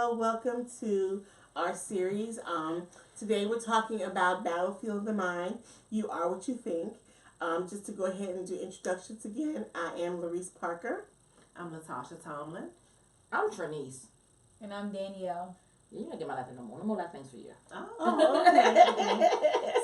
Hello, welcome to our series. Today we're talking about Battlefield of the Mind. You are what you think. Just to go ahead and do introductions again, I am Larice Parker. I'm Natasha Tomlin. I'm Trinice. And I'm Danielle. You don't get my laughing no more. No more laughing for you. Oh, okay.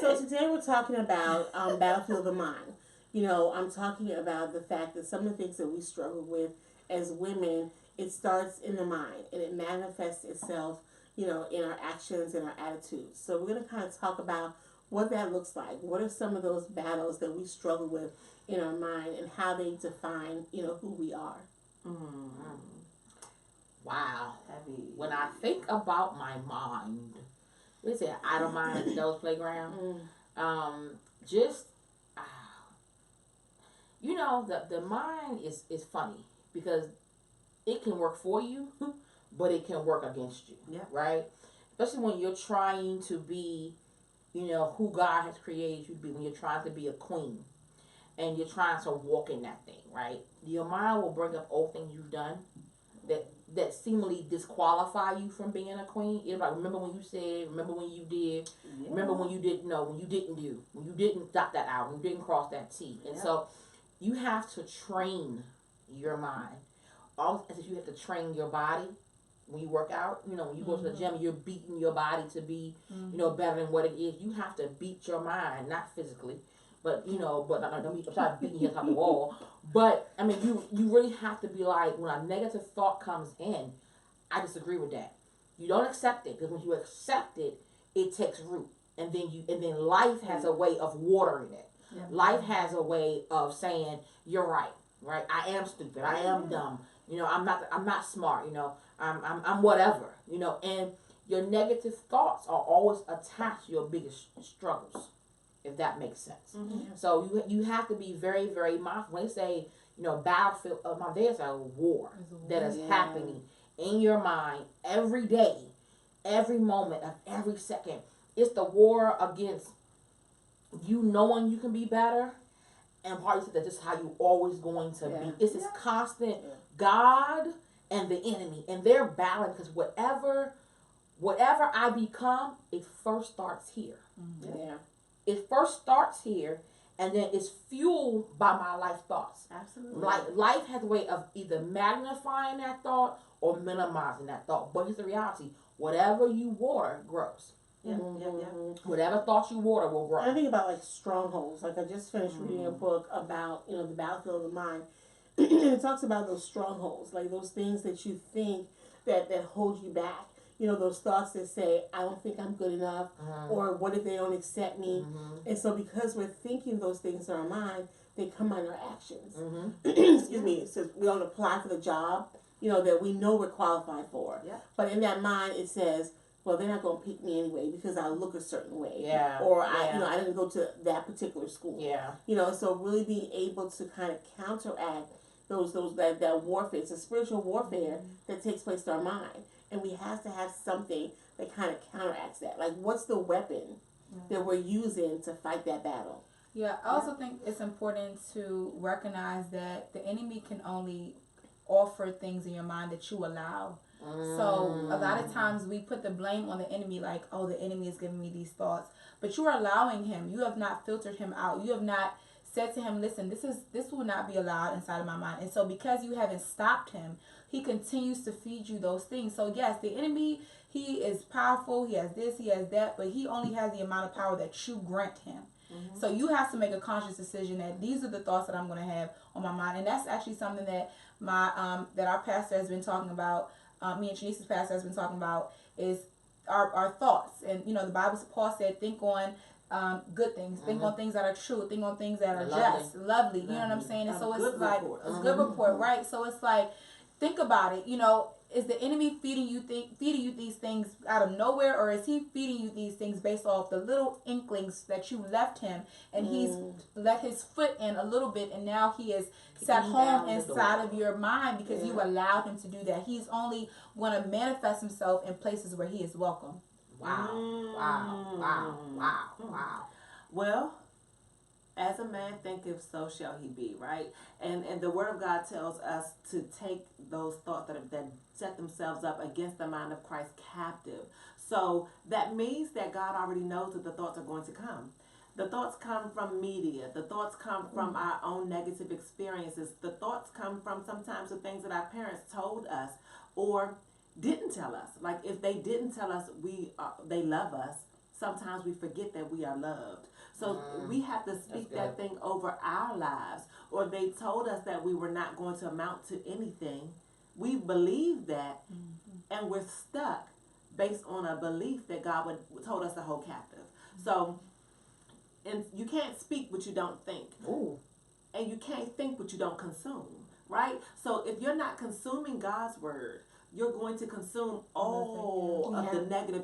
So today we're talking about Battlefield of the Mind. I'm talking about the fact that some of the things that we struggle with as women, it starts in the mind and it manifests itself, in our actions and our attitudes. So we're going to kind of talk about what that looks like. What are some of those battles that we struggle with in our mind and how they define, who we are. Mm-hmm. Wow. Heavy. When I think about my mind, what is it? Out of mind, Devil's Playground. Just, the mind is funny because it can work for you, but it can work against you. Yeah. Right? Especially when you're trying to be, who God has created you to be. When you're trying to be a queen and you're trying to walk in that thing, right? Your mind will bring up old things you've done that seemingly disqualify you from being a queen. It's like, remember when you said, remember when you did, remember when you didn't know, when you didn't do, when you didn't dot that out, when you didn't cross that T. And so you have to train your mind. Also, you have to train your body when you work out. When you go to the gym, you're beating your body to be, better than what it is. You have to beat your mind, not physically, but don't be trying to beat your head off the wall. But I mean, you really have to be like, when a negative thought comes in, I disagree with that. You don't accept it, because when you accept it, it takes root, and then life has a way of watering it. Yeah. Life has a way of saying, you're right. I am stupid. I am dumb. I'm not smart. I'm whatever. And your negative thoughts are always attached to your biggest struggles, if that makes sense. Mm-hmm. So you have to be very, very mindful. When they say, battlefield of my, there's a war that is happening in your mind every day, every moment of every second. It's the war against you knowing you can be better, and part of that this is how you always going to be. It's this constant God and the enemy, and they're battling, because whatever I become, it first starts here. Mm-hmm. Yeah. It first starts here, and then it's fueled by my life thoughts. Absolutely. Like, life has a way of either magnifying that thought or minimizing that thought. But here's the reality: whatever you water grows. Yeah. Whatever thoughts you water will grow. I think about like strongholds. Like I just finished reading a book about the battlefield of the mind, and it talks about those strongholds, like those things that you think that hold you back. Those thoughts that say, I don't think I'm good enough, or what if they don't accept me? And so because we're thinking those things in our mind, they come on our actions. Excuse me. It says we don't apply for the job, that we know we're qualified for. Yeah. But in that mind, it says, well, they're not going to pick me anyway because I look a certain way. Yeah. Or I didn't go to that particular school. Yeah. So really being able to kind of counteract that warfare. It's a spiritual warfare that takes place in our mind. And we have to have something that kind of counteracts that. Like, what's the weapon that we're using to fight that battle? Yeah, I also think it's important to recognize that the enemy can only offer things in your mind that you allow. So a lot of times we put the blame on the enemy, like, oh, the enemy is giving me these thoughts. But you are allowing him. You have not filtered him out. You have not said to him, listen, this will not be allowed inside of my mind. And so because you haven't stopped him, he continues to feed you those things. So yes, the enemy, he is powerful. He has this, he has that, but he only has the amount of power that you grant him. So you have to make a conscious decision that these are the thoughts that I'm going to have on my mind. And that's actually something that that our pastor has been talking about. Me and Trinice's pastor has been talking about is our thoughts. And the Bible, Paul said, think on good things, think on things that are true, think on things that are just, lovely. You know what I'm saying? And so it's like a good report, right? So it's like, think about it. Is the enemy feeding you these things out of nowhere, or is he feeding you these things based off the little inklings that you left him, and he's let his foot in a little bit, and now he is set home inside of your mind because you allowed him to do that. He's only going to manifest himself in places where he is welcome. Wow. Well, As a man thinketh, so shall he be, right? And the word of God tells us to take those thoughts that set themselves up against the mind of Christ captive. So that means that God already knows that the thoughts are going to come. The thoughts come from media. The thoughts come from our own negative experiences. The thoughts come from sometimes the things that our parents told us or didn't tell us. Like if they didn't tell us they love us, sometimes we forget that we are loved. So we have to speak that thing over our lives. Or they told us that we were not going to amount to anything. We believe that, and we're stuck based on a belief that God told us to hold captive. So, and you can't speak what you don't think. Ooh. And you can't think what you don't consume, right? So if you're not consuming God's word, you're going to consume all of the negative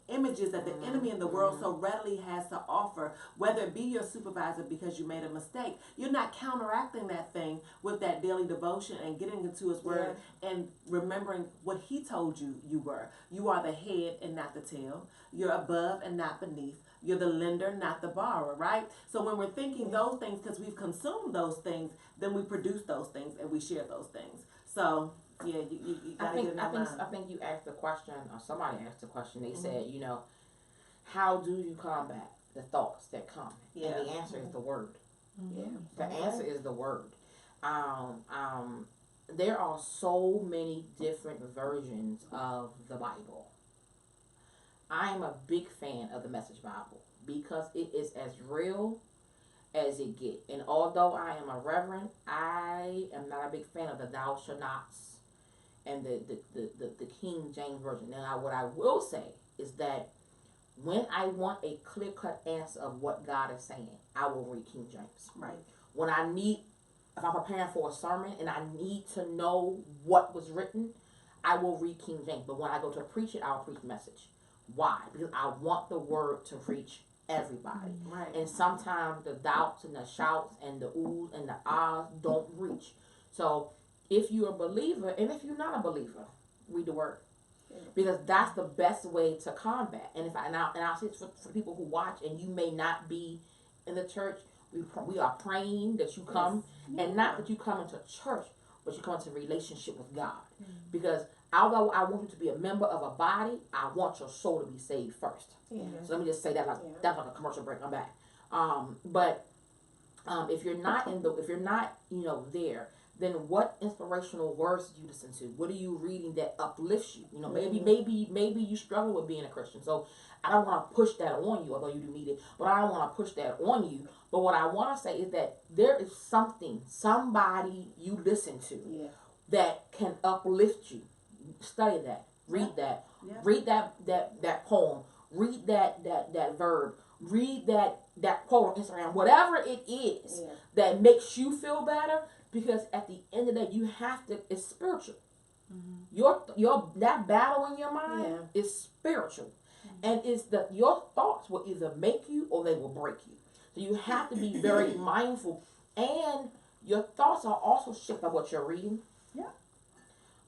images that the enemy in the world so readily has to offer, whether it be your supervisor because you made a mistake. You're not counteracting that thing with that daily devotion and getting into his word and remembering what he told you you were. You are the head and not the tail. You're above and not beneath. You're the lender, not the borrower, right? So when we're thinking those things because we've consumed those things, then we produce those things and we share those things. So yeah, you gotta get in that line. I think you asked the question, or somebody asked the question. They said, how do you combat the thoughts that come? Yeah. And the answer is the word. Yeah. The answer is the word. There are so many different versions of the Bible. I am a big fan of the Message Bible because it is as real as it get. And although I am a reverend, I am not a big fan of the thou shalt nots and the King James Version. Now, what I will say is that when I want a clear-cut answer of what God is saying, I will read King James. Right. When if I'm preparing for a sermon and I need to know what was written, I will read King James. But when I go to preach it, I'll preach Message. Why? Because I want the word to reach everybody. Right. And sometimes the doubts and the shouts and the oohs and the ahs don't reach. So if you're a believer, and if you're not a believer, read the word. Because that's the best way to combat. And I'll say it's for people who watch, and you may not be in the church. We are praying that you come, and not that you come into church, but you come into a relationship with God. Because although I want you to be a member of a body, I want your soul to be saved first. Yeah. So let me just say that that's like a commercial break. I'm back. But if you're not there, then what inspirational words do you listen to? What are you reading that uplifts you? Maybe you struggle with being a Christian. So I don't want to push that on you, although you do need it. But I don't want to push that on you. But what I want to say is that there is somebody you listen to that can uplift you. Study that. Read that. Yeah. Read that poem. Read that verb. Read that quote on Instagram. Whatever it is that makes you feel better. Because at the end of the day, you have to. It's spiritual. Your that battle in your mind is spiritual, and it's your thoughts will either make you or they will break you. So you have to be very mindful, and your thoughts are also shaped by what you're reading,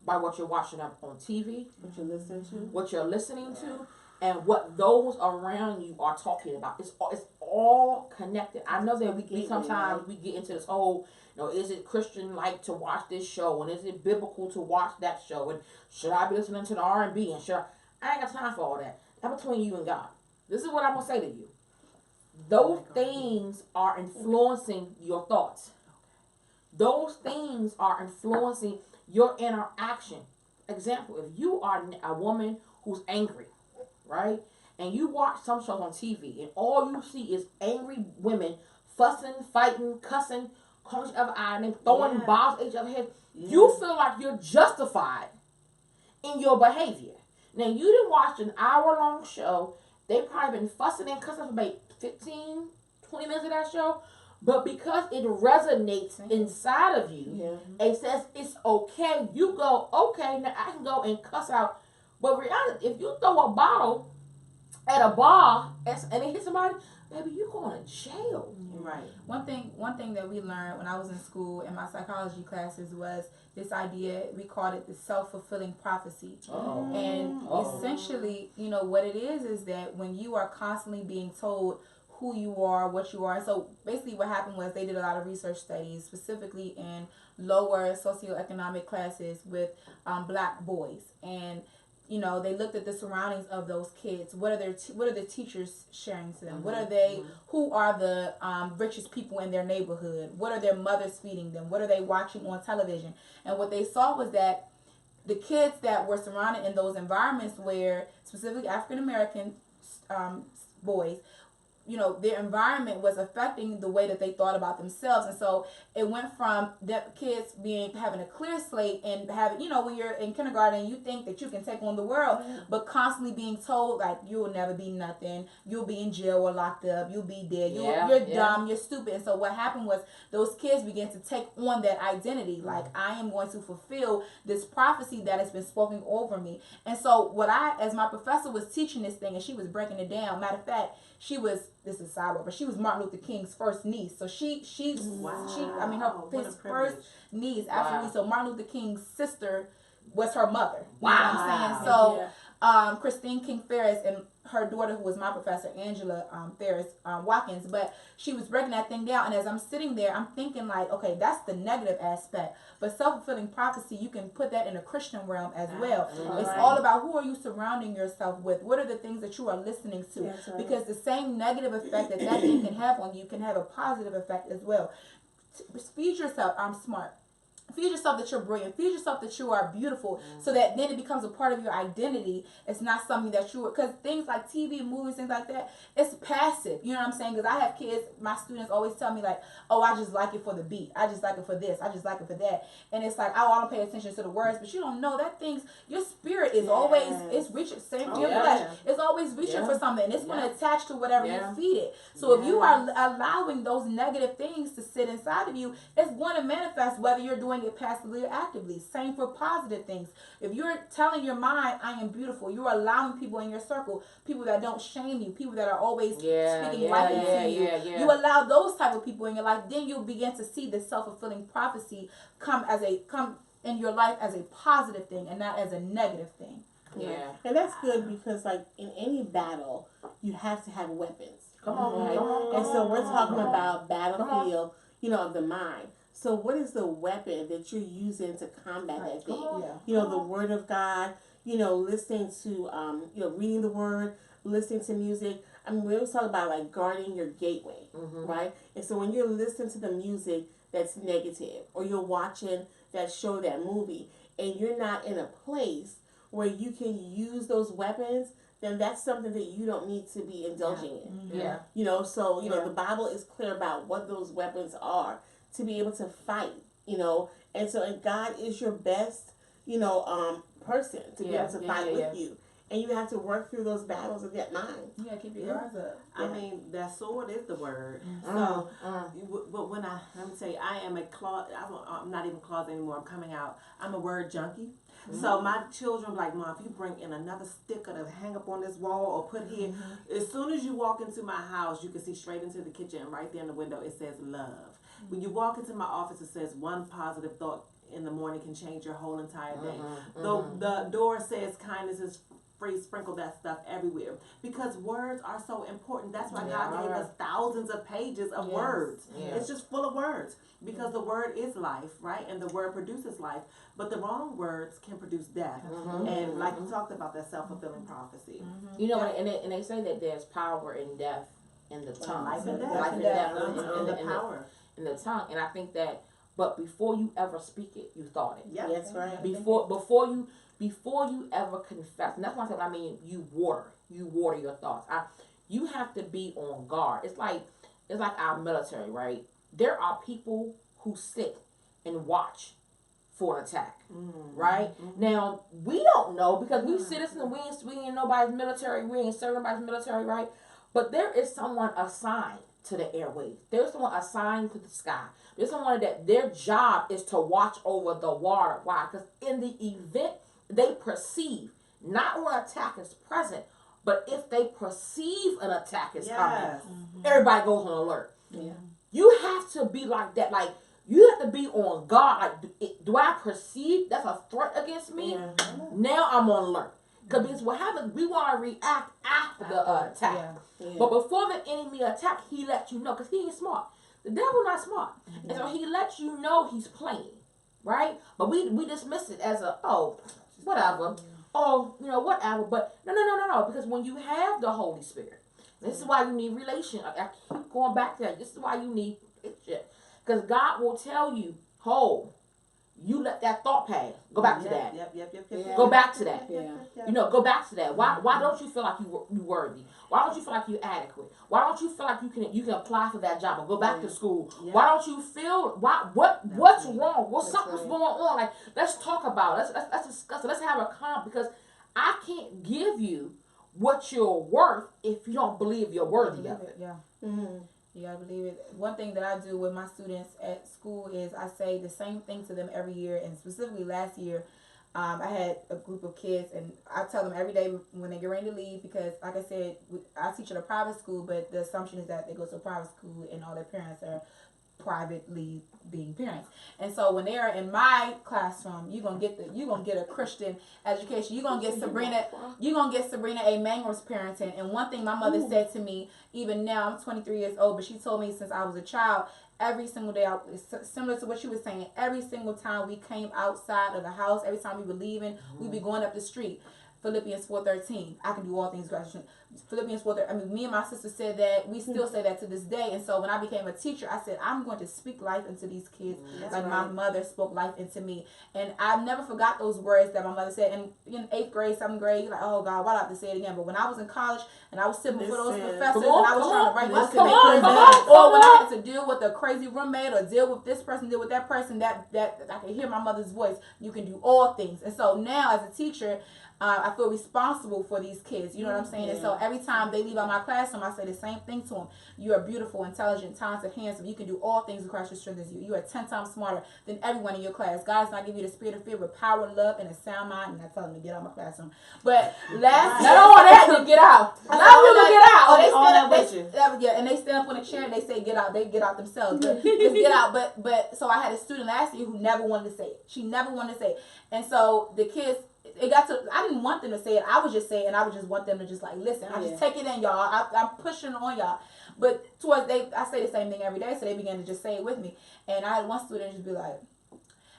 by what you're watching up on TV, what you're listening to, and what those around you are talking about. It's all connected. I know that we sometimes we get into this whole. Is it Christian like to watch this show, and is it biblical to watch that show, and should I be listening to the R&B, and I ain't got time for all that. That's between you and God. This is what I'm gonna say to you. Those things are influencing your thoughts. Those things are influencing your interaction. Example: if you are a woman who's angry, right, and you watch some shows on TV, and all you see is angry women fussing, fighting, cussing, calling each other out, and throwing bottles at each other's head, you feel like you're justified in your behavior. Now, you didn't watch an hour-long show. They probably been fussing and cussing for about 15, 20 minutes of that show. But because it resonates inside of you, it says it's okay. You go, okay, now I can go and cuss out. But reality, if you throw a bottle at a bar and it hits somebody, baby, you going to jail. Right. One thing that we learned when I was in school in my psychology classes was this idea, we called it the self-fulfilling prophecy. And essentially, what it is that when you are constantly being told who you are, what you are. And so basically what happened was they did a lot of research studies, specifically in lower socioeconomic classes with black boys. And you know, they looked at the surroundings of those kids. What are the teachers sharing to them? What are they? Who are the richest people in their neighborhood? What are their mothers feeding them? What are they watching on television? And what they saw was that the kids that were surrounded in those environments, where specifically African American boys, you know, their environment was affecting the way that they thought about themselves. And so it went from the kids having a clear slate and having, you know, when you're in kindergarten, you think that you can take on the world, but constantly being told like you will never be nothing, you'll be in jail or locked up, you'll be dead, you're dumb, you're stupid. And so what happened was those kids began to take on that identity, like I am going to fulfill this prophecy that has been spoken over me. And so as my professor was teaching this thing and she was breaking it down, matter of fact, this is sidebar, but she was Martin Luther King's first niece. So his first niece, absolutely. So Martin Luther King's sister was her mother. You know what I'm saying? So Christine King Ferris and her daughter, who was my professor, Angela Ferris Watkins, but she was breaking that thing down. And as I'm sitting there, I'm thinking like, okay, that's the negative aspect. But self-fulfilling prophecy, you can put that in a Christian realm as well. It's all about who are you surrounding yourself with? What are the things that you are listening to? Because the same negative effect that thing can have on you can have a positive effect as well. Feed yourself, I'm smart. Feed yourself that you're brilliant. Feed yourself that you are beautiful, so that then it becomes a part of your identity. It's not something that because things like TV, movies, things like that, it's passive. You know what I'm saying? Because I have kids, my students always tell me like, oh, I just like it for the beat. I just like it for this. I just like it for that. And it's like, oh, I don't pay attention to the words, but you don't know that your spirit is always, it's reaching, same for your flesh. It's always reaching for something, and it's going to attach to whatever you feed it. So if you are allowing those negative things to sit inside of you, it's going to manifest whether you're doing it passively or actively. Same for positive things. If you're telling your mind, I am beautiful, you're allowing people in your circle, people that don't shame you, people that are always speaking life into you. You allow those type of people in your life, then you'll begin to see the self-fulfilling prophecy come in your life as a positive thing and not as a negative thing. Yeah. And that's good, because like in any battle, you have to have weapons. Come on. And so we're talking about battlefield, you know, of the mind. So what is the weapon that you're using to combat that thing? You know, the word of God, you know, listening to, you know, reading the word, listening to music. I mean, we always talk about like guarding your gateway, right? And so when you're listening to the music that's negative, or you're watching that show, that movie, and you're not in a place where you can use those weapons, then that's something that you don't need to be indulging in. You know, so, you know, the Bible is clear about what those weapons are to be able to fight, you know. And so, and God is your best, you know, person to be able to fight with you. And you have to work through those battles of that mind. You gotta keep your guards up. I mean, that sword is the word. So, but when let me tell you, I am I'm not even closet anymore. I'm coming out. I'm a word junkie. So my children like, Mom, if you bring in another sticker to hang up on this wall or put here, as soon as you walk into my house, you can see straight into the kitchen, and right there in the window it says love. When you walk into my office, it says one positive thought in the morning can change your whole entire day. The door says kindness is free. Sprinkle that stuff everywhere, because words are so important. That's why God gave us thousands of pages of words. It's just full of words, because the word is life, right? And the word produces life, but the wrong words can produce death. And like we talked about, that self-fulfilling prophecy. You know, and they say that there's power in death in the tongue. Life and death. Life and death in the power. In the tongue. And I think that, but before you ever speak it, you thought it. Yeah, that's right. Before you ever confess, and that's why I said, I mean, you water your thoughts. You have to be on guard. It's like our military, right? There are people who sit and watch for an attack, right? Now, we don't know, because we citizens, we ain't nobody's military, we ain't serving nobody's military, right? But there is someone assigned to the airways. There's someone assigned to the sky. There's someone that their job is to watch over the water. Why? Because in the event they perceive, not when an attack is present, but if they perceive an attack is coming, everybody goes on alert. You have to be like that. Like, you have to be on guard. Like, do I perceive that's a threat against me? Now I'm on alert. Because what happens, we want to react after the attack. Yeah. But before the enemy attack, he lets you know, because he ain't smart. The devil not smart. And so he lets you know he's playing, right? But we dismiss it as whatever. Oh, whatever. But no. Because when you have the Holy Spirit, this is why you need relation. I keep going back to that. This is why you need it. Because God will tell you, you let that thought pass. Go back to that. Yep. Go back to that. Yeah. Go back to that. Why don't you feel like you worthy? Why don't you feel like you're adequate? Why don't you feel like you can apply for that job or go back to school? Yeah. Why don't you feel what's wrong? Something's right. going on? Like, let's talk about it. Let's discuss it. Let's have a because I can't give you what you're worth if you don't believe you're worthy of it. Yeah. Mm-hmm. You gotta believe it. One thing that I do with my students at school is I say the same thing to them every year, and specifically last year, I had a group of kids, and I tell them every day when they get ready to leave, because like I said, I teach at a private school, but the assumption is that they go to a private school and all their parents are privately being parents. And so when they're in my classroom, you're gonna get a Christian education. You're gonna get Sabrina A. Mangum's parenting. And one thing my mother said to me, even now I'm 23 years old, but she told me since I was a child, every single day, similar to what she was saying, every single time we came outside of the house, every time we were leaving, we'd be going up the street. Philippians 4:13. I can do all things through Christ. Philippians 4:13. I mean, me and my sister said that. We still say that to this day. And so when I became a teacher, I said, I'm going to speak life into these kids my mother spoke life into me. And I never forgot those words that my mother said. And in 8th grade, 7th grade, you're like, oh God, why do I have to say it again? But when I was in college and I was sitting before those professors and I was trying to write those papers, or when I had to deal with a crazy roommate or deal with this person, deal with that person, that I could hear my mother's voice. You can do all things. And so now as a teacher, I feel responsible for these kids. You know what I'm saying? And so every time they leave out my classroom, I say the same thing to them. You are beautiful, intelligent, talented, handsome. You can do all things in Christ who strengthens you. You are 10 times smarter than everyone in your class. God does not give you the spirit of fear, but power, love, and a sound mind. And I tell them to get out of my classroom. But last Not all that to get out. Allow you to get out. And they stand up on a chair and they say get out. They get out themselves. But just get out. But so I had a student last year who never wanted to say it. She never wanted to say it. And so the kids, it got to, I didn't want them to say it. I was just saying, I would just want them to just like, listen, I just take it in, y'all. I'm pushing on y'all. But I say the same thing every day, so they began to just say it with me. And I had one student just be like,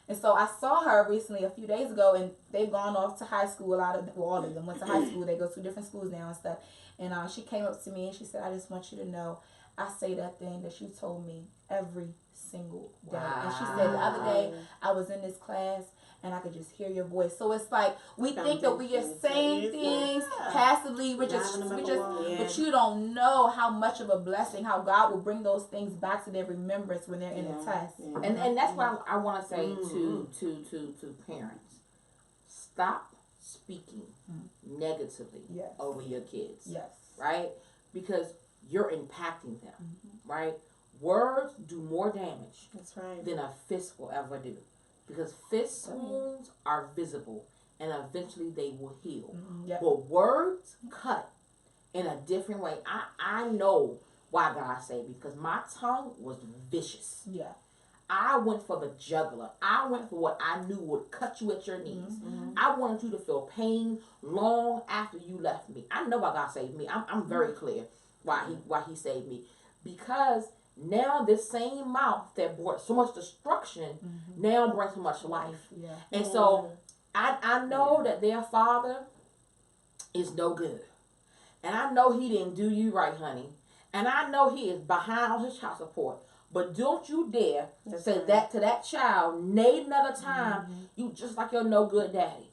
and so I saw her recently a few days ago, and they've gone off to high school. All of them went to high school. They go to different schools now and stuff. And she came up to me and she said, I just want you to know, I say that thing that you told me every single day. Wow. And she said, the other day, I was in this class, and I could just hear your voice. So it's like we think that we are saying things passively, but you don't know how much of a blessing, how God will bring those things back to their remembrance when they're in a test. Yeah. And that's what I want to say to parents. Stop speaking negatively over your kids. Yes. Right? Because you're impacting them. Right? Words do more damage than a fist will ever do. Because fist wounds are visible and eventually they will heal. But words cut in a different way. I know why God saved me, because my tongue was vicious. Yeah. I went for the jugular. I went for what I knew would cut you at your knees. I wanted you to feel pain long after you left me. I know why God saved me. I'm very clear why he saved me. Because now this same mouth that brought so much destruction now brings so much life. Yeah. And so I know that their father is no good. And I know he didn't do you right, honey. And I know he is behind on his child support. But don't you dare say that to that child, nay, another time, you just like your no good daddy.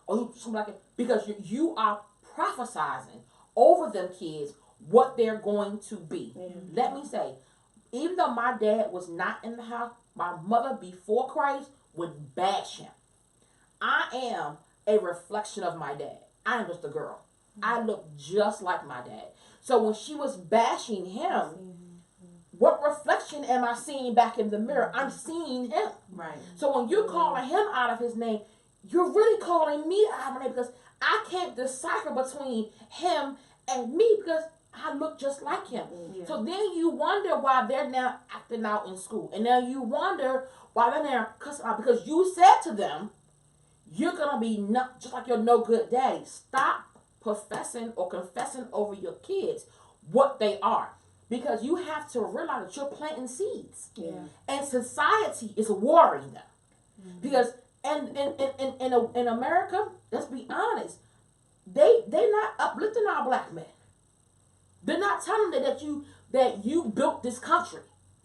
Or you just like it, because you are prophesizing over them kids what they're going to be. Let me say, even though my dad was not in the house, my mother before Christ would bash him. I am a reflection of my dad. I am just a girl. I look just like my dad. So when she was bashing him, what reflection am I seeing back in the mirror? I'm seeing him. Right. So when you're calling him out of his name, you're really calling me out of my name, because I can't decipher between him and me, because I look just like him. So then you wonder why they're now acting out in school. And now you wonder why they're now cussing out, because you said to them, you're gonna be not just like your no good daddy. Stop professing or confessing over your kids what they are, because you have to realize that you're planting seeds, and society is watering them. Because in America, let's be honest, they're not uplifting our black men. They're not telling them that you built this country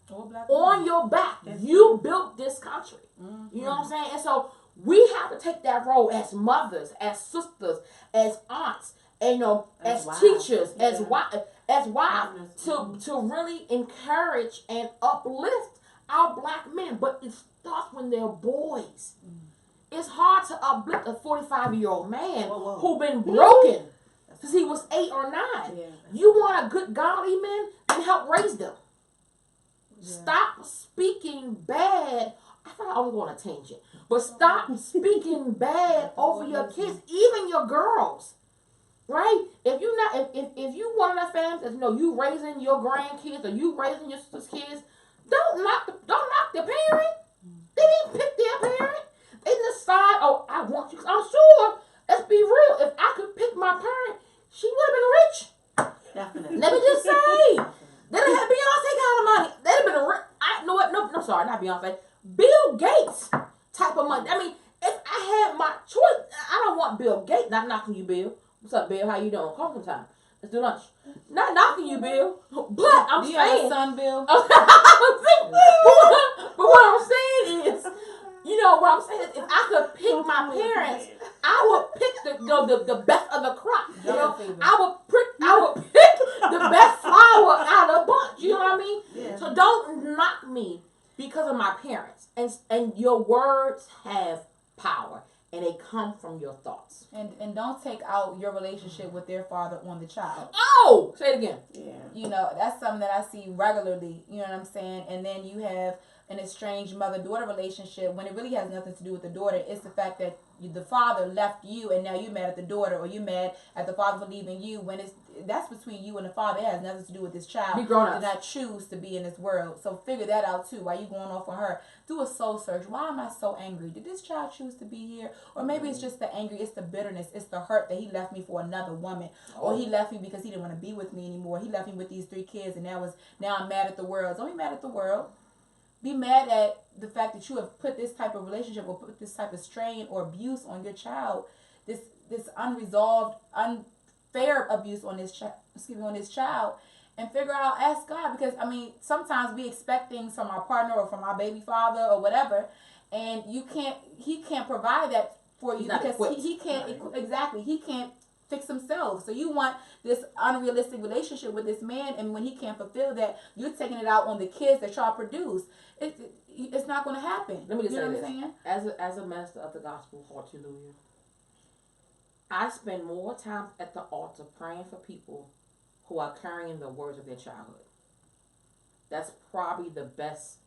on your back. You built this country. You know what I'm saying? And so we have to take that role as mothers, as sisters, as aunts, and as teachers, as wives, to really encourage and uplift our black men. But it starts when they're boys. It's hard to uplift a 45-year-old man who been broken since he was 8 or 9. You want a good godly man, then help raise them. Stop speaking bad. I thought I was going to tangent, but stop speaking bad over your kids, even your girls. Right? If you not, if you one of the families that you raising your grandkids or you raising your sister's kids, don't knock the parent. They didn't pick their parent. They didn't decide, oh, I want you. I'm sure. Let's be real. If I could pick my parent, she would have been rich. Definitely. Let me just say, they done had Beyonce kind of money. They'd have been rich. I know what? No, sorry, not Beyonce. Bill Gates type of money. I mean, if I had my choice, I don't want Bill Gates. Not knocking you, Bill. What's up, Bill? How you doing? Call sometime. Let's do lunch. Not knocking you, Bill. But I'm saying. Have a son, Bill? But what I'm saying is, what I'm saying is, if I could pick my parents, I would pick the best of the crop. I would pick the best flower out of the bunch. You know what I mean? Yeah. So don't knock me because of my parents. And your words have power, and they come from your thoughts. And don't take out your relationship with their father on the child. Oh, say it again. Yeah. That's something that I see regularly. You know what I'm saying? And then you have an estranged mother-daughter relationship when it really has nothing to do with the daughter. It's the fact that the father left you and now you're mad at the daughter, or you're mad at the father for leaving you, when that's between you and the father. It has nothing to do with this child. Be grown up. Did not choose to be in this world. So figure that out too. Why you going off on her? Do a soul search. Why am I so angry? Did this child choose to be here? Or maybe it's just the angry, it's the bitterness, it's the hurt that he left me for another woman. Or he left me because he didn't want to be with me anymore. He left me with these 3 kids, and now I'm mad at the world. Don't be mad at the world. Be mad at the fact that you have put this type of relationship or put this type of strain or abuse on your child, this unresolved, unfair abuse on this child, and figure out, ask God, because sometimes we expect things from our partner or from our baby father or whatever, and he can't provide that for you because he can't he can't fix himself. So you want this unrealistic relationship with this man, and when he can't fulfill that, you're taking it out on the kids that y'all produce. It's not going to happen. Let me just say what this. I'm saying? As a minister of the gospel, hallelujah, I spend more time at the altar praying for people who are carrying the words of their childhood. That's probably the best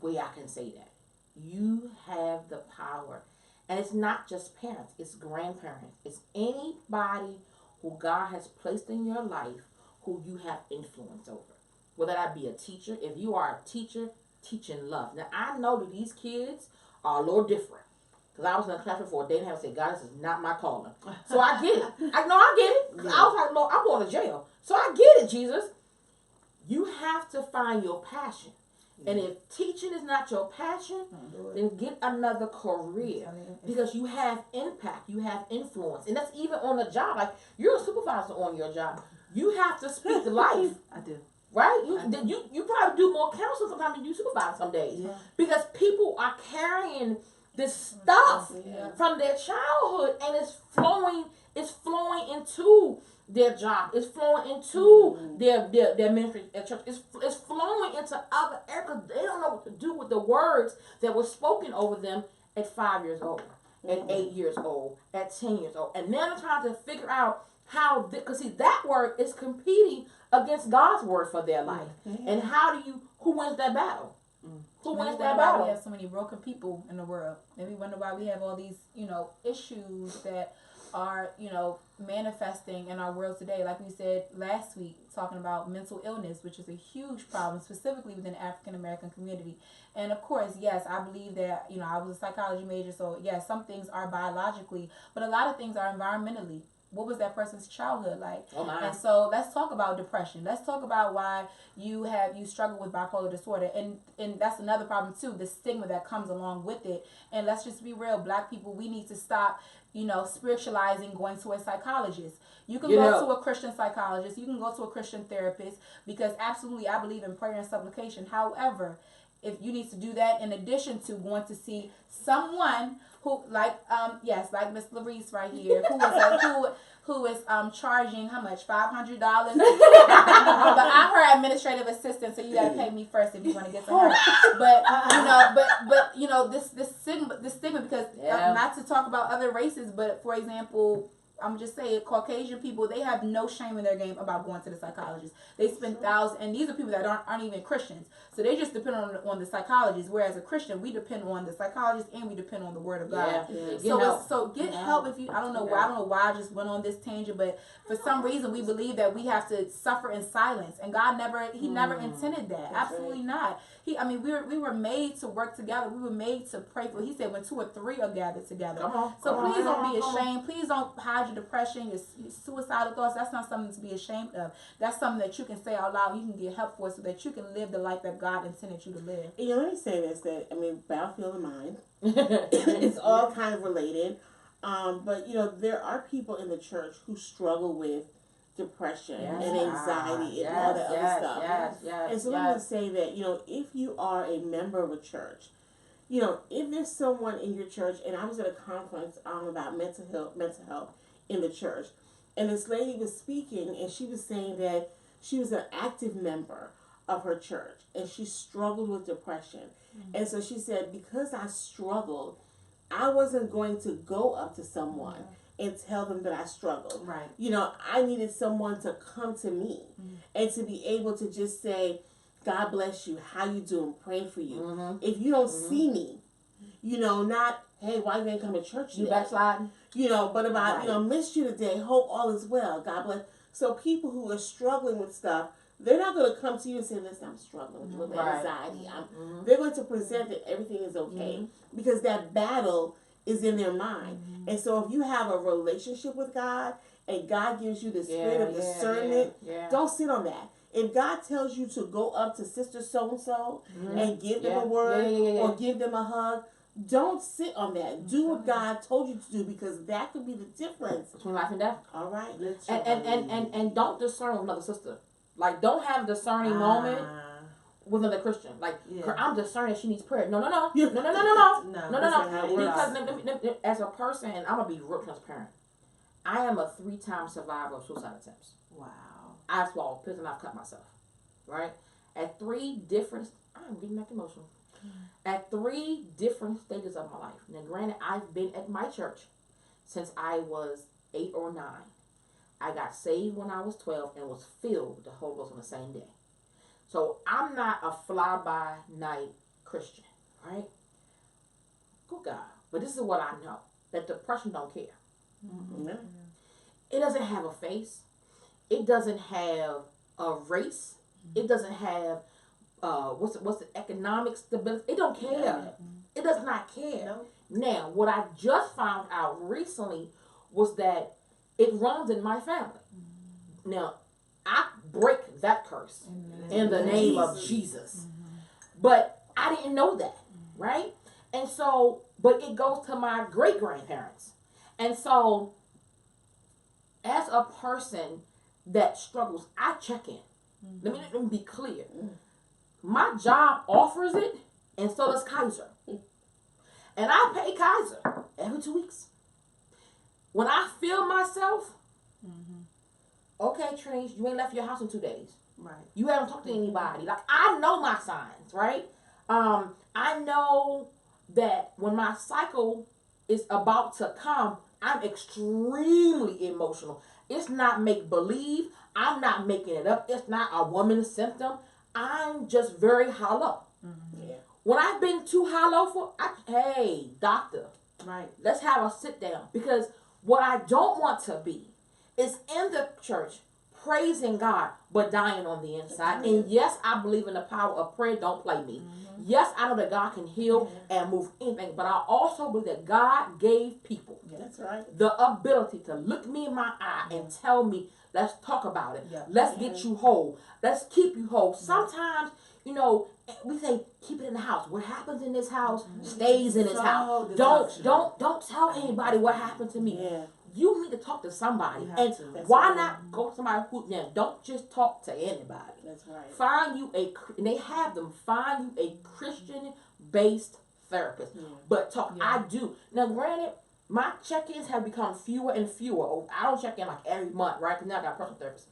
way I can say that. You have the power. And it's not just parents, it's grandparents. It's anybody who God has placed in your life who you have influence over. Whether that be a teacher. If you are a teacher, teaching love. Now, I know that these kids are a little different. Because I was in a classroom for a day and a half and said, God, this is not my calling. So I get it. I get it. I was like, Lord, I'm going to jail. So I get it, Jesus. You have to find your passion. And if teaching is not your passion, then get another career. Because you have impact, you have influence. And that's even on the job. Like, you're a supervisor on your job. You have to speak life. I do. Right? You probably do more counseling sometimes than you supervise some days. Yeah. Because people are carrying this stuff from their childhood, and it's flowing into their job. It's flowing into their ministry at church. It's flowing into other areas. They don't know what to do with the words that were spoken over them at 5 years old, at 8 years old, at 10 years old. And now they're trying to figure out how, because see, that word is competing against God's word for their life. And who wins that battle? Who wins that battle? We have so many broken people in the world. And we wonder why we have all these, issues that are, manifesting in our world today. Like we said last week, talking about mental illness, which is a huge problem, specifically within the African American community. And of course, yes, I believe that, I was a psychology major, so yes, some things are biologically, but a lot of things are environmentally. What was that person's childhood like? Oh my. And so let's talk about depression. Let's talk about why you struggle with bipolar disorder. And that's another problem too, the stigma that comes along with it. And let's just be real, Black people, we need to stop, spiritualizing going to a psychologist. You can go to a Christian psychologist, you can go to a Christian therapist, because absolutely I believe in prayer and supplication. However, if you need to do that in addition to going to see someone who, like Miss Larice right here, who is charging how much, $500? But I'm her administrative assistant, so you gotta pay me first if you want to get to her. But this stigma because not to talk about other races, but for example, I'm just saying, Caucasian people, they have no shame in their game about going to the psychologist. They spend thousands, and these are people that aren't even Christians, so they just depend on the psychologist. Whereas a Christian, we depend on the psychologist and we depend on the Word of God. So get help if you. I don't know why I just went on this tangent, but for some reason we believe that we have to suffer in silence, and God never intended that. Absolutely not. We were made to work together. We were made to pray for. He said when 2 or 3 are gathered together. Please don't be ashamed. Please don't hide your depression, your suicidal thoughts. That's not something to be ashamed of. That's something that you can say out loud. You can get help for, so that you can live the life that God intended you to live. Let me say this, that battlefield of mind, it's all kind of related. But there are people in the church who struggle with depression and anxiety and all that other stuff. And so let me just say that, if you are a member of a church, if there's someone in your church, and I was at a conference about mental health in the church, and this lady was speaking, and she was saying that she was an active member of her church, and she struggled with depression. And so she said, because I struggled, I wasn't going to go up to someone and tell them that I struggled. Right. I needed someone to come to me and to be able to just say, God bless you, how you doing, pray for you. If you don't see me, not, hey, why you ain't come to church today? You backsliding? But about, missed you today, hope all is well, God bless. So people who are struggling with stuff, they're not going to come to you and say, listen, I'm struggling with anxiety. They're going to present that everything is okay, because that battle is in their mind. And so if you have a relationship with God, and God gives you the spirit of discernment, don't sit on that. If God tells you to go up to sister so-and-so and give them a word or give them a hug, don't sit on that. Do what God told you to do, because that could be the difference between life and death. All right. And don't discern with another sister. Like, don't have a discerning moment with another Christian. Like, I'm discerning she needs prayer. No. Because as a person, I'm going to be real transparent. I am a 3-time survivor of suicide attempts. Wow. I've swallowed pills and I've cut myself. Right? At 3 different... I'm getting back emotional. At 3 different stages of my life. Now, granted, I've been at my church since I was 8 or 9. I got saved when I was 12 and was filled with the Holy Ghost on the same day. So I'm not a fly-by-night Christian, right? Good God. But this is what I know, that depression don't care. It doesn't have a face. It doesn't have a race. It doesn't have what's the economic stability. It don't care. It does not care. No. Now, what I just found out recently was that it runs in my family. Now, I break that curse in the name of Jesus. But I didn't know that, right? And so, but it goes to my great-grandparents. And so, as a person that struggles, I check in. Let me be clear. My job offers it, and so does Kaiser. And I pay Kaiser every 2 weeks. When I feel myself, okay, Trinity, you ain't left your house in 2 days. Right. You haven't talked to anybody. Like, I know my signs, right? I know that when my cycle is about to come, I'm extremely emotional. It's not make-believe. I'm not making it up. It's not a woman's symptom. I'm just very hollow. When I've been too hollow hey, doctor, right, let's have a sit down. Because What I don't want to be is in the church praising God but dying on the inside. And yes, I believe in the power of prayer. Don't play me. Yes, I know that God can heal and move anything, but I also believe that God gave people That's right. the ability to look me in my eye and tell me, let's talk about it. Let's get you whole. Let's keep you whole. Sometimes, you know, we say keep it in the house. What happens in this house stays in this house. Don't tell anybody what happened to me. Yeah. You need to talk to somebody. And That's why right. not go to somebody who, now, don't just talk to anybody. That's right. Find you and they have them, find you a Christian-based therapist. But talk, I do. Now, granted, my check-ins have become fewer and fewer. I don't check in like every month, right? Because now I got a personal therapist.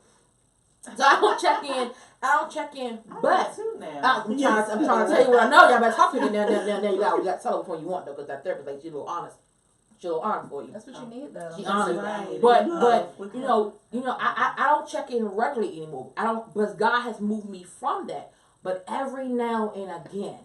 So I don't check in, but I'm trying to tell you what I know. Y'all better talk to me now. You got to tell her which one you want, though, because that therapist, like, she's a little honest. She's a little honest for you. That's what you need, though. She honest. Right. But you know, I don't check in regularly anymore. I don't, because God has moved me from that. But every now and again,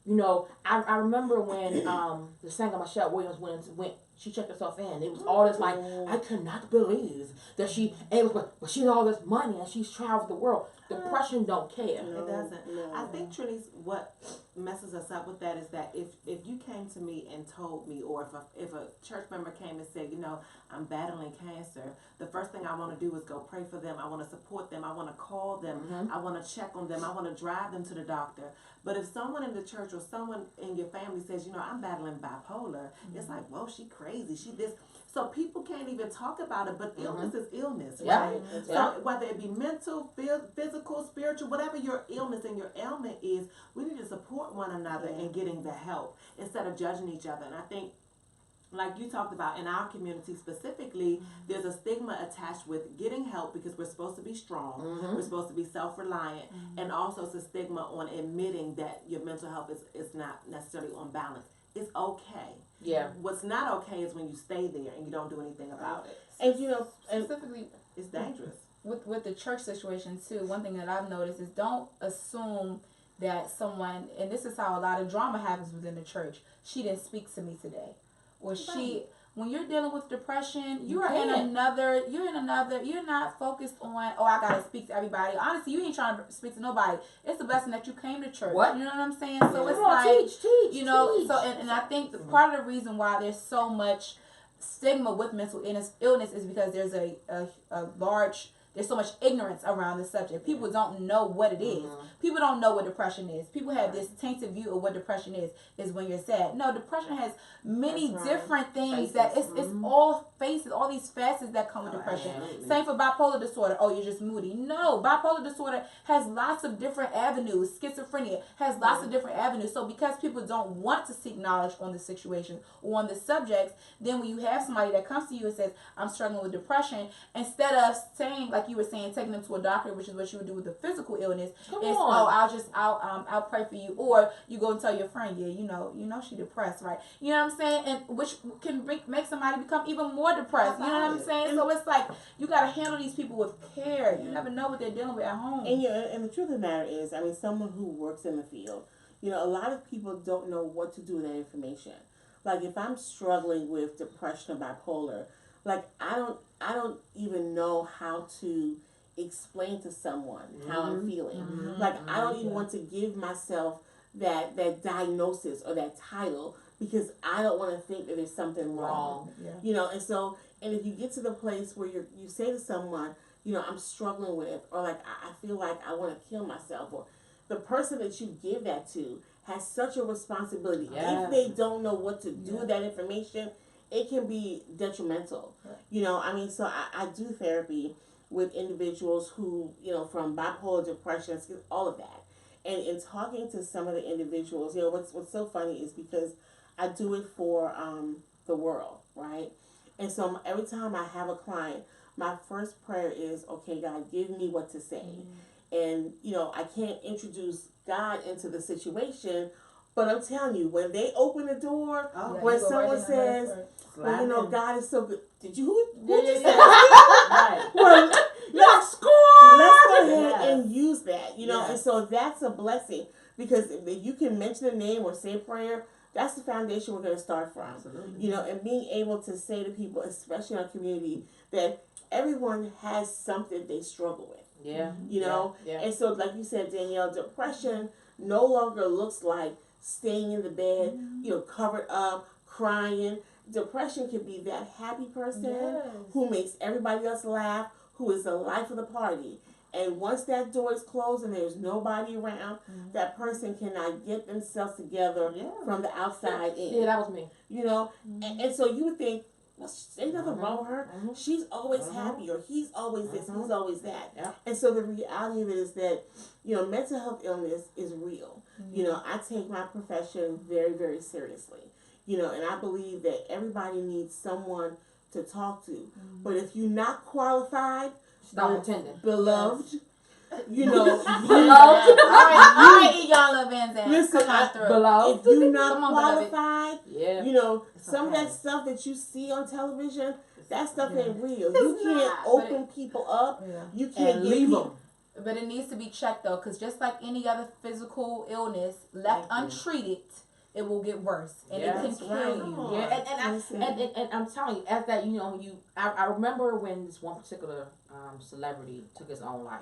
you know, I remember when the singer Michelle Williams went, she checked herself in. It was all this like, I cannot believe that she, and it was, but she had all this money and she's traveled the world. Depression don't care. It doesn't. No. I think, Trinice, what messes us up with that is that if you came to me and told me, or if a church member came and said, you know, I'm battling cancer, the first thing I want to do is go pray for them. I want to support them. I want to call them. I want to check on them. I want to drive them to the doctor. But if someone in the church or someone in your family says, you know, I'm battling bipolar, it's like, whoa, she crazy. She this. So people can't even talk about it, but illness is illness, right? So whether it be mental, physical, spiritual, whatever your illness and your ailment is, we need to support one another in getting the help instead of judging each other. And I think, like you talked about, in our community specifically, there's a stigma attached with getting help because we're supposed to be strong, we're supposed to be self-reliant, and also it's a stigma on admitting that your mental health is not necessarily on balance. It's okay. Yeah. What's not okay is when you stay there and you don't do anything about it. And you know, Specifically, It's dangerous. with the church situation too, one thing that I've noticed is don't assume that someone, and this is how a lot of drama happens within the church, she didn't speak to me today, or when you're dealing with depression, you're not focused on, oh, I gotta speak to everybody. Honestly, you ain't trying to speak to nobody. It's a blessing that you came to church. What? You know what I'm saying? So it's like, teach, you know, teach. so and I think part of the reason why there's so much stigma with mental illness is because there's there's so much ignorance around the subject. People don't know what it is. People don't know what depression is. People have this tainted view of what depression is when you're sad. No, depression has many different things that it's all faces, all these facets that come with depression. Same for bipolar disorder. Oh, you're just moody. No, bipolar disorder has lots of different avenues. Schizophrenia has lots of different avenues. So because people don't want to seek knowledge on the situation or on the subjects, then when you have somebody that comes to you and says, I'm struggling with depression, instead of saying, like you were saying, taking them to a doctor, which is what you would do with a physical illness, I'll pray for you. Or you go and tell your friend, you know she depressed, right? You know what I'm saying? And which can make somebody become even more depressed. You know what I'm saying? So it's like, you got to handle these people with care. You never know what they're dealing with at home. And the truth of the matter is, I mean, someone who works in the field, you know, a lot of people don't know what to do with that information. Like, if I'm struggling with depression or bipolar, like, I don't even know how to explain to someone how I'm feeling. Like, I don't even want to give myself that diagnosis or that title because I don't want to think that there's something wrong. You know, and so, and if you get to the place where you say to someone, you know, I'm struggling with, or like, I feel like I want to kill myself, or the person that you give that to has such a responsibility. If they don't know what to do with that information, it can be detrimental. You know, I mean, so I do therapy with individuals who, you know, from bipolar depression, all of that. And in talking to some of the individuals, you know, what's so funny is because I do it for the world, right? And so every time I have a client, my first prayer is, okay, God, give me what to say. And, you know, I can't introduce God into the situation, but I'm telling you, when they open the door, when someone says, well, you know, God is so good. Did you, who just said that? Well, let's go ahead and use that, you know, and so that's a blessing because if you can mention a name or say a prayer, That's the foundation we're going to start from. Absolutely. You know, and being able to say to people, especially in our community, that everyone has something they struggle with. Yeah. You know, Yeah. and so like you said, Danielle, depression no longer looks like staying in the bed, you know, covered up, crying. Depression can be that happy person who makes everybody else laugh, who is the life of the party. And once that door is closed and there's nobody around, that person cannot get themselves together from the outside in. Yeah, that was me. You know, and so you would think, well, ain't nothing wrong with her. She's always happy, or he's always this, he's always that. Yeah. And so the reality of it is that, you know, mental health illness is real. You know, I take my profession very, very seriously. You know, and I believe that everybody needs someone to talk to. But if you're not qualified, Stop pretending. beloved, you know, All right, y'all love Van Zandt. listen, Come on through. Below. if you're not Come on, beloved. qualified, Yeah. you know, some of okay. that stuff that you see on television, that stuff ain't real. It's You can't not. open people up. Yeah. You can't And get leave people. them. But it needs to be checked though, because just like any other physical illness, left untreated, it will get worse and Yeah, it can that's kill right. you. Yeah, Listen. and I'm telling you, as that, you know, I remember when this one particular celebrity took his own life.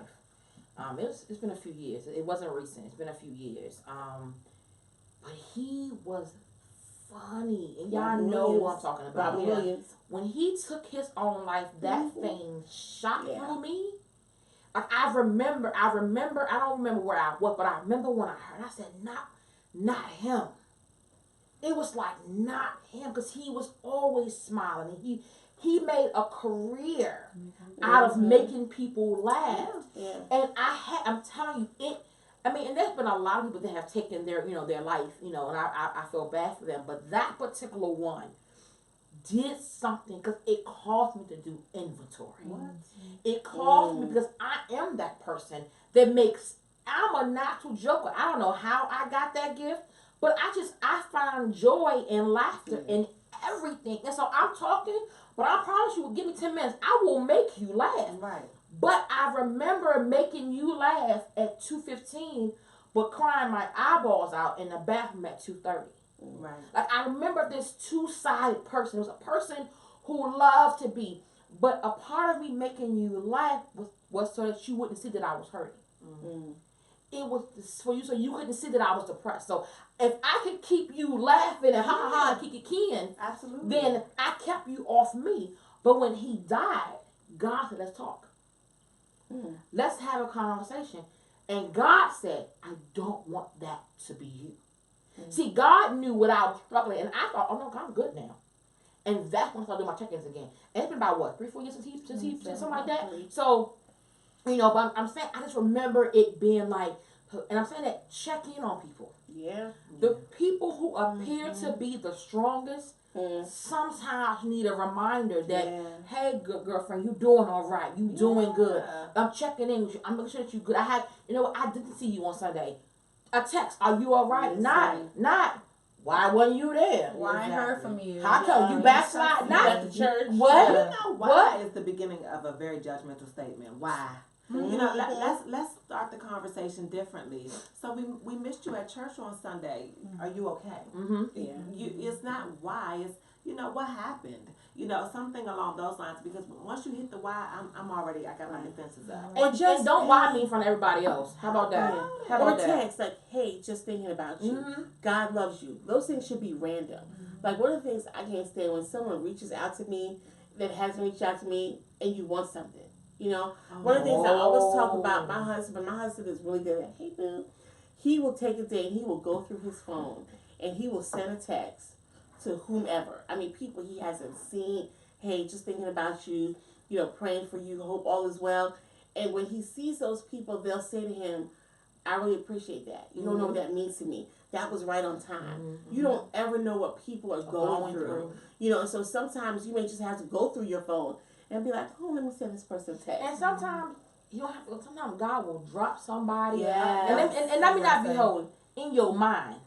It's been a few years. It wasn't recent. It's been a few years. But he was funny, and y'all Robin know Williams. what I'm talking about. Robin Yeah. Williams. When he took his own life, that thing shot Yeah. through me. Like I remember. I don't remember where I was, but I remember when I heard. I said, not him. It was like not him, because he was always smiling. He made a career out of making people laugh. Yeah. And I'm telling you, and there's been a lot of people that have taken their, you know, their life, you know, and I feel bad for them. But that particular one did something, because it caused me to do inventory. What? It caused me, because I am that person that I'm a natural joker. I don't know how I got that gift, but I find joy and laughter in everything. And so I'm talking, but I promise you, give me 10 minutes, I will make you laugh. Right. But I remember making you laugh at 2:15, but crying my eyeballs out in the bathroom at 2:30. Right. Like, I remember this two-sided person. It was a person who loved to be, but a part of me making you laugh was so that you wouldn't see that I was hurting. Mm. It was for you, so you couldn't see that I was depressed. So if I could keep you laughing and ha and kikiing, Absolutely. then I kept you off me. But when he died, God said, let's talk. Let's have a conversation. And God said, I don't want that to be you. See, God knew what I was struggling, and I thought, oh no, I'm good now. And that's when I started doing my check-ins again. And it's been about what, 3-4 years since he said something like that. So, you know, but I'm saying, I just remember it being like, and I'm saying that, check in on people. Yeah. The people who appear to be the strongest sometimes need a reminder that, hey, good girlfriend, you doing all right. You doing good. I'm checking in with you. I'm making sure that you good. I didn't see you on Sunday. A text, are you all right? Not, why wasn't you there? Why I ain't heard from you? How come you backslide? Not at the church. What? You know, why is the beginning of a very judgmental statement. Why? You know, let's start the conversation differently. So we missed you at church on Sunday. Are you okay? Mm-hmm. Yeah. It's not why. It's, you know, what happened. You know, something along those lines. Because once you hit the why, I got my defenses up. And don't why me in front of everybody else. How about that? How Or about that? text like, hey, just thinking about you. God loves you. Those things should be random. Like, one of the things I can't stand when someone reaches out to me that hasn't reached out to me and you want something. You know, one of the things I always talk about my husband is really good at, hey, boo, he will take a day and he will go through his phone and he will send a text to whomever. I mean, people he hasn't seen, hey, just thinking about you, you know, praying for you, hope all is well. And when he sees those people, they'll say to him, I really appreciate that. You don't know what that means to me. That was right on time. You don't ever know what people are going through. You know, and so sometimes you may just have to go through your phone and be like, oh, let me send this person a text. And sometimes you don't have to. Sometimes God will drop somebody. Yes. And let me not be holding in your mind.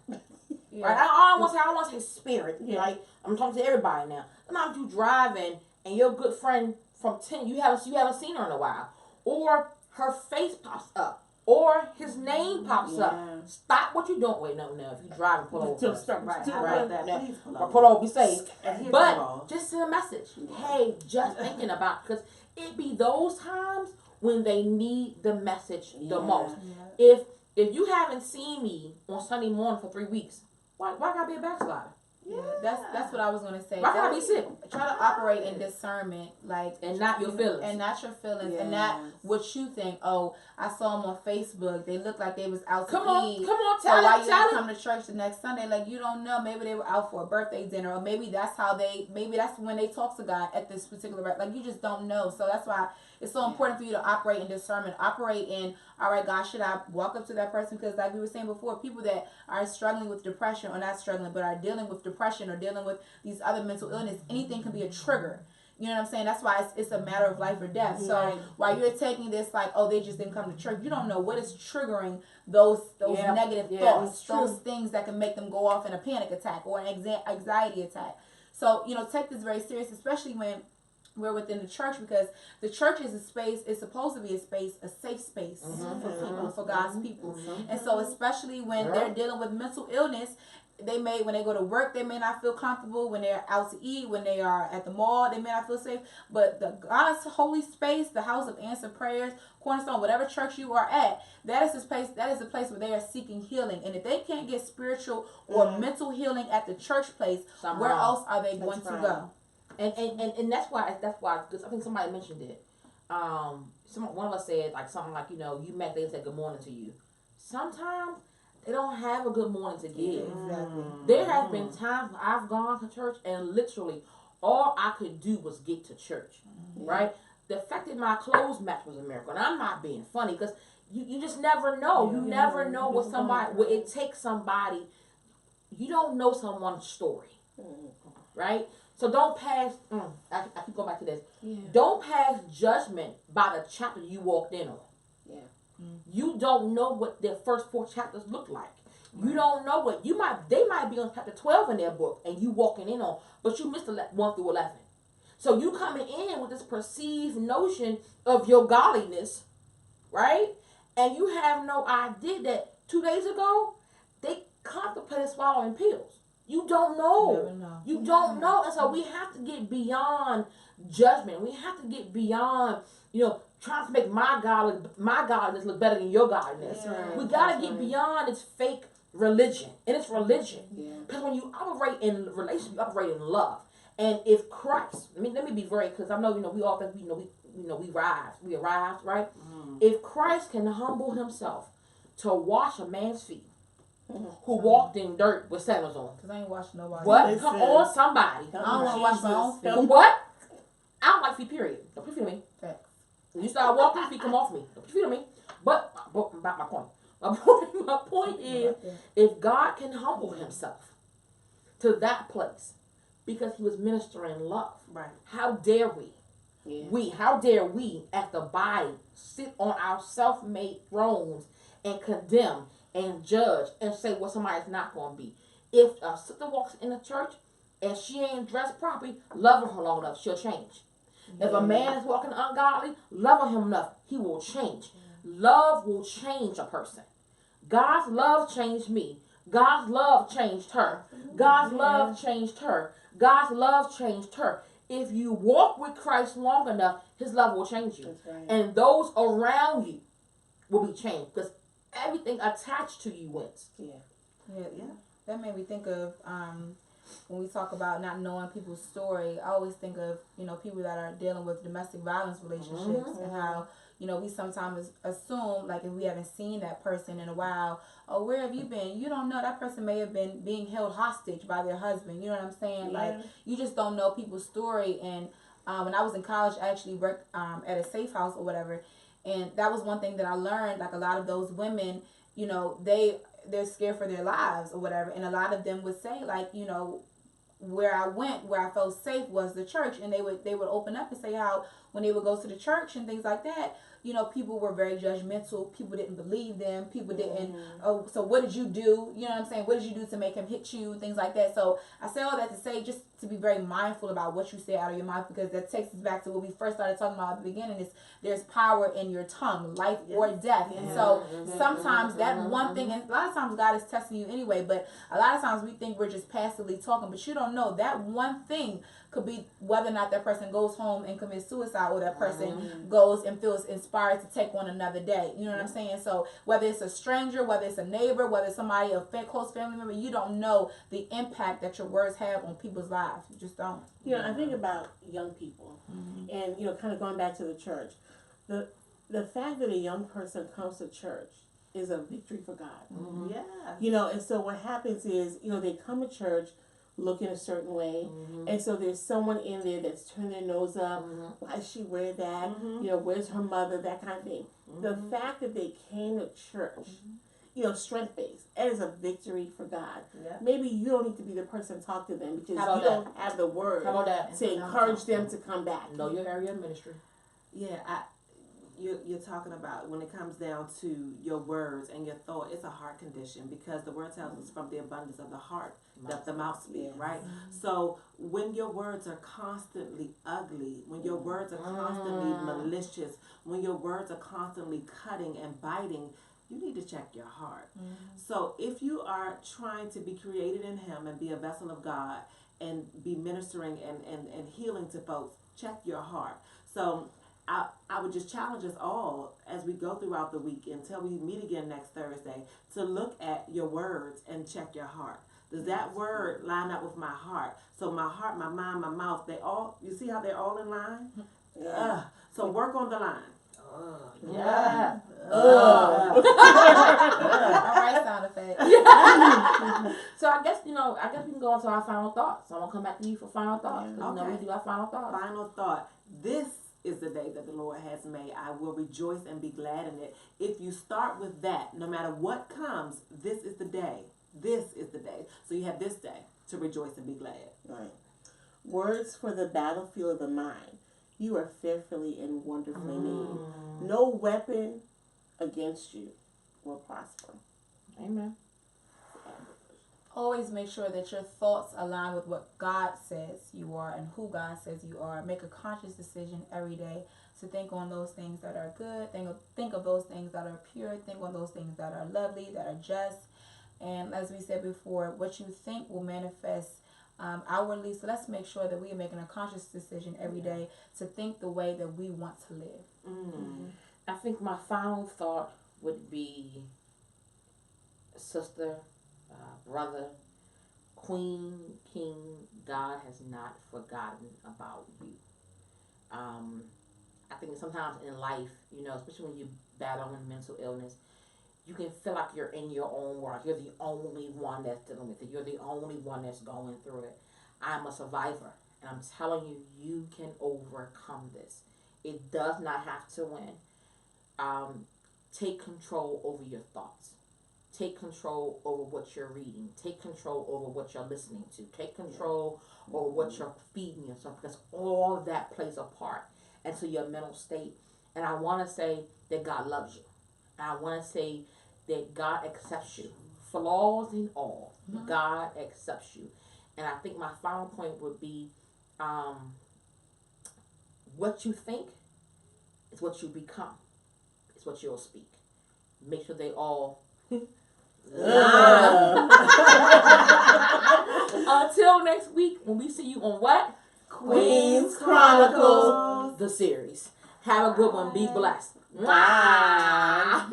Yeah. Right? I don't want to say spirit. Yeah. Right? I'm talking to everybody now. Sometimes you driving and your good friend from 10, you haven't seen her in a while, or her face pops up or his name pops Yeah. up. Stop what you're doing. Wait, no. If you driving, pull over. Just First. stop. Right. Just I Right. like that. Yeah. Please pull Or over. pull over, be safe. Adhere to the But law. just send a message. Hey, just thinking about, because it be those times when they need the message the most. Yeah. If you haven't seen me on Sunday morning for 3 weeks, why gotta be a backslider? Yeah, that's what I was gonna say. Why gotta be sick? Try to operate in discernment, like, And not your feelings. and not your feelings, and not what you think. Oh, I saw them on Facebook. They looked like they was out to eat. Come on, So tell why it, you tell didn't it. come to church the next Sunday? Like, you don't know. Maybe they were out for a birthday dinner, or maybe that's how maybe that's when they talk to God at this particular, like, you just don't know. So that's why it's so important for you to operate in discernment. Operate in, all right, God, should I walk up to that person? Because like we were saying before, people that are struggling with depression, or not struggling, but are dealing with depression or dealing with these other mental illness, anything can be a trigger. You know what I'm saying? That's why it's a matter of life or death. So Right. while you're taking this like, oh, they just didn't come to church, you don't know what is triggering those negative thoughts, it's true. those things that can make them go off in a panic attack or an anxiety attack. So, take this very serious, especially when we're within the church, because the church is a space, it's supposed to be a space, a safe space for people, for God's people. And so especially when they're dealing with mental illness, when they go to work, they may not feel comfortable. When they're out to eat, when they are at the mall, they may not feel safe. But the God's holy space, the house of answered prayers, Cornerstone, whatever church you are at, that is a place where they are seeking healing. And if they can't get spiritual or mental healing at the church place, where else are they going to go? And that's why, because I think somebody mentioned it. One of us said like something like, you met, they said good morning to you. Sometimes they don't have a good morning to give. Exactly. There have been times when I've gone to church and literally all I could do was get to church, right? The fact that my clothes match was a miracle. And I'm not being funny, because you just never know. You never know what it takes somebody. You don't know someone's story, right? So don't pass, I keep going back to this. Yeah. Don't pass judgment by the chapter you walked in on. Yeah. You don't know what their first 4 chapters look like. You don't know what they might be on chapter 12 in their book and you walking in on, but you missed 1 through 11. So you coming in with this perceived notion of your godliness, right? And you have no idea that 2 days ago they contemplated swallowing pills. You don't know. Never know. You don't know. And so we have to get beyond judgment. We have to get beyond, trying to make my godliness look better than your godliness. Right. We got to get beyond this fake religion. And it's religion. Yeah. Because when you operate in relationship, you operate in love. And if Christ, let me be very, because I know, we all think, we arrived, right? If Christ can humble himself to wash a man's feet, who walked in dirt with sandals on. Because I ain't watching nobody. What? Listen. Come on, somebody. I don't want to watch my own feet. What? I don't like feet, period. Don't put your feet on me. Facts. When you start walking, feet come off me. Don't put your feet on me. But about my point. My point is, if God can humble himself to that place because he was ministering love, Right. how dare we? Yeah. How dare we as the body sit on our self-made thrones and condemn and judge and say what somebody's not going to be. If a sister walks in the church and she ain't dressed properly, love her long enough, she'll change. If a man is walking ungodly, love him enough, he will change. Love will change a person. God's love changed me. God's love changed her. God's love changed her. God's love changed her. If you walk with Christ long enough, his love will change you. That's right. And those around you will be changed, because everything attached to you wins. Yeah. That made me think of when we talk about not knowing people's story. I always think of people that are dealing with domestic violence relationships and how we sometimes assume, like, if we haven't seen that person in a while, oh, where have you been? You don't know, that person may have been being held hostage by their husband. You know what I'm saying? Yeah. Like, you just don't know people's story. And when I was in college, I actually worked at a safe house or whatever. And that was one thing that I learned. Like, a lot of those women, they're scared for their lives or whatever. And a lot of them would say, like, where I went, where I felt safe was the church. And they would open up and say how when they would go to the church and things like that, people were very judgmental. People didn't believe them. People didn't, oh, so what did you do? You know what I'm saying? What did you do to make him hit you? Things like that. So I say all that to say just to be very mindful about what you say out of your mouth, because that takes us back to what we first started talking about at the beginning, is there's power in your tongue, life or death. And so sometimes that one thing, and a lot of times God is testing you anyway, but a lot of times we think we're just passively talking, but you don't know that one thing could be whether or not that person goes home and commits suicide, or that person goes and feels inspired to take on another day. You know what I'm saying? So whether it's a stranger, whether it's a neighbor, whether it's somebody, a close family member, you don't know the impact that your words have on people's lives. You just don't. I think about young people, and kind of going back to the church, the fact that a young person comes to church is a victory for God. Yeah. And so what happens is, they come to church looking a certain way, and so there's someone in there that's turning their nose up. Why does she wear that? Where's her mother? That kind of thing. The fact that they came to church, strength based, that is a victory for God. Yeah. Maybe you don't need to be the person to talk to them, because you don't have the word to encourage them to come back. Know your area of ministry. Yeah, you're talking about when it comes down to your words and your thought, it's a heart condition, because the word tells us from the abundance of the heart that the mouth speak, right? So when your words are constantly ugly, when your words are constantly malicious, when your words are constantly cutting and biting, you need to check your heart. So if you are trying to be created in Him and be a vessel of God and be ministering and healing to folks, check your heart. So I would just challenge us all as we go throughout the week until we meet again next Thursday to look at your words and check your heart. Does that word line up with my heart? So my heart, my mind, my mouth, you see how they're all in line? So work on the line. Yeah. All right, sound effect. So I guess we can go into our final thoughts. So I'm gonna come back to you for final thoughts. Okay. We do our final thoughts. Final thought. This is the day that the Lord has made. I will rejoice and be glad in it. If you start with that, no matter what comes, this is the day. This is the day. So you have this day to rejoice and be glad. Right. Words for the battlefield of the mind. You are fearfully and wonderfully made. No weapon against you will prosper. Amen. Always make sure that your thoughts align with what God says you are and who God says you are. Make a conscious decision every day to think on those things that are good. Think of those things that are pure. Think on those things that are lovely, that are just. And as we said before, what you think will manifest outwardly. So let's make sure that we are making a conscious decision every day to think the way that we want to live. I think my final thought would be, sister, brother, queen, king, God has not forgotten about you. I think sometimes in life, especially when you battle mental illness, you can feel like you're in your own world. You're the only one that's dealing with it. You're the only one that's going through it. I'm a survivor, and I'm telling you, you can overcome this. It does not have to win. Take control over your thoughts. Take control over what you're reading. Take control over what you're listening to. Take control over what you're feeding yourself, because all of that plays a part into your mental state. And I want to say that God loves you. And I want to say that God accepts you. Flaws and all, God accepts you. And I think my final point would be, what you think is what you become. It's what you'll speak. Make sure they all until next week, when we see you on what? Queen Chronicles The Series. Have a good one. Be blessed. Bye.